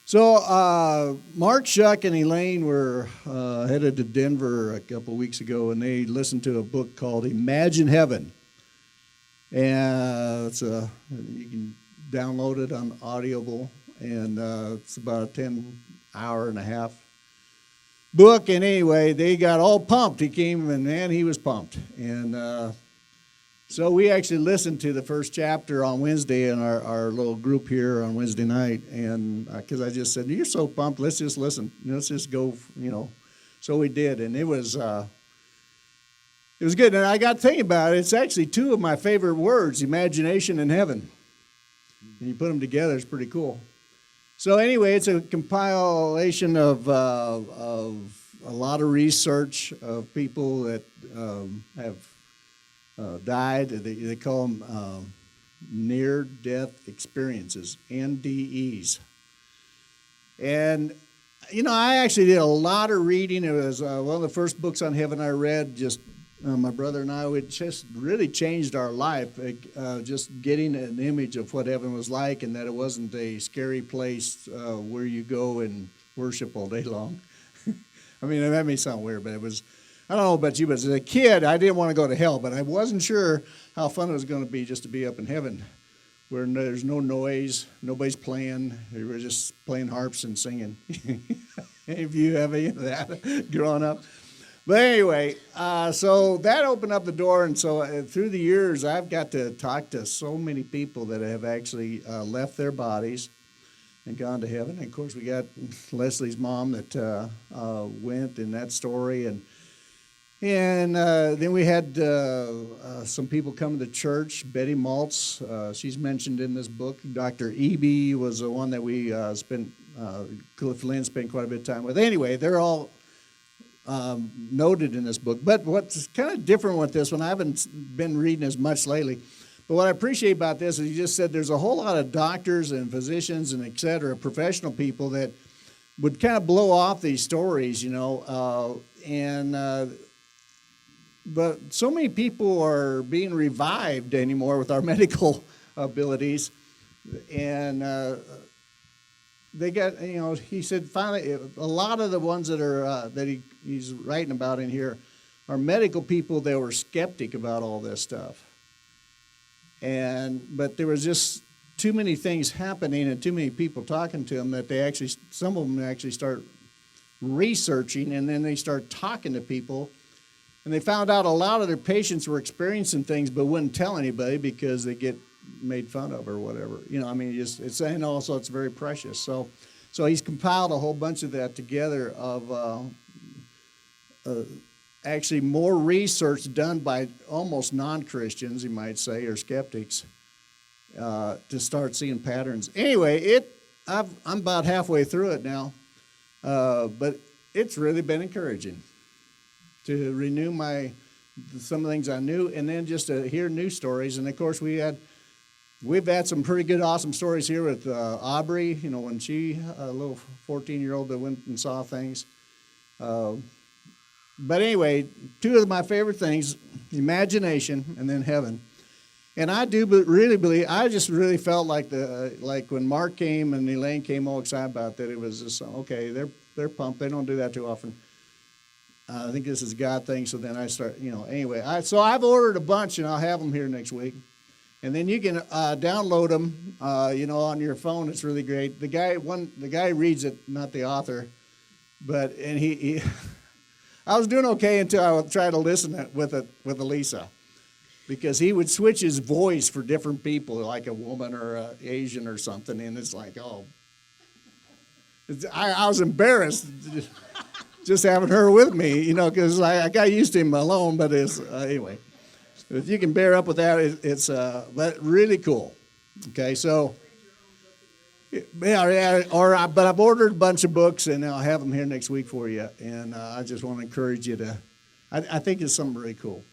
So Mark, Chuck, and Elaine were headed to Denver a couple weeks ago, and they listened to a book called Imagine Heaven. And you can download it on Audible, and it's about a 10-hour and a half book. And anyway, they got all pumped. He came, and man, he was pumped. And so we actually listened to the first chapter on Wednesday in our little group here on Wednesday night. And because I just said, you're so pumped, let's just listen. Let's just go, So we did, and it was good. And I got thinking about it. It's actually two of my favorite words, imagination and heaven. And you put them together, it's pretty cool. So anyway, it's a compilation of a lot of research of people that have died. They call them near-death experiences, NDEs. And, I actually did a lot of reading. It was one of the first books on heaven I read. Just my brother and I, it just really changed our life, just getting an image of what heaven was like, and that it wasn't a scary place where you go and worship all day long. I mean, that may sound weird, but it was, I don't know about you, but as a kid, I didn't want to go to hell, but I wasn't sure how fun it was going to be just to be up in heaven, where there's no noise, nobody's playing, they were just playing harps and singing. Any of you have any of that growing up? But anyway, so that opened up the door, and so through the years, I've got to talk to so many people that have actually left their bodies and gone to heaven. And of course, we got Leslie's mom that went in that story, and then we had some people come to the church. Betty Maltz, she's mentioned in this book. Dr. Eby was the one that we Cliff Lynn spent quite a bit of time with. Anyway, they're all noted in this book. But what's kind of different with this one, I haven't been reading as much lately, but what I appreciate about this is you just said there's a whole lot of doctors and physicians and et cetera, professional people that would kind of blow off these stories, but so many people are being revived anymore with our medical abilities, and they got, he said finally a lot of the ones that are that he's writing about in here are medical people that were skeptic about all this stuff, but there was just too many things happening and too many people talking to them that some of them actually start researching, and then they start talking to people. And they found out a lot of their patients were experiencing things but wouldn't tell anybody because they get made fun of or whatever. And also it's very precious. So he's compiled a whole bunch of that together of actually more research done by almost non-Christians, you might say, or skeptics, to start seeing patterns. Anyway, I'm about halfway through it now, but it's really been encouraging to renew some of the things I knew, and then just to hear new stories. And of course, we've had some pretty good, awesome stories here with Aubrey. When she, a little 14-year-old that went and saw things. But anyway, two of my favorite things: imagination and then heaven. And I do really believe. I just really felt like when Mark came and Elaine came all excited about that. It was just okay. They're pumped. They don't do that too often. I think this is a God thing, so then I start, anyway. So I've ordered a bunch, and I'll have them here next week. And then you can download them, on your phone. It's really great. The guy reads it, not the author, and he I was doing okay until I would try to listen with Elisa, because he would switch his voice for different people, like a woman or an Asian or something, and it's like, I was embarrassed. Just having her with me, because I got used to him alone, but it's, anyway. If you can bear up with that, it's but really cool. Okay, so, but I've ordered a bunch of books, and I'll have them here next week for you, and I just want to encourage you to, I think it's something really cool.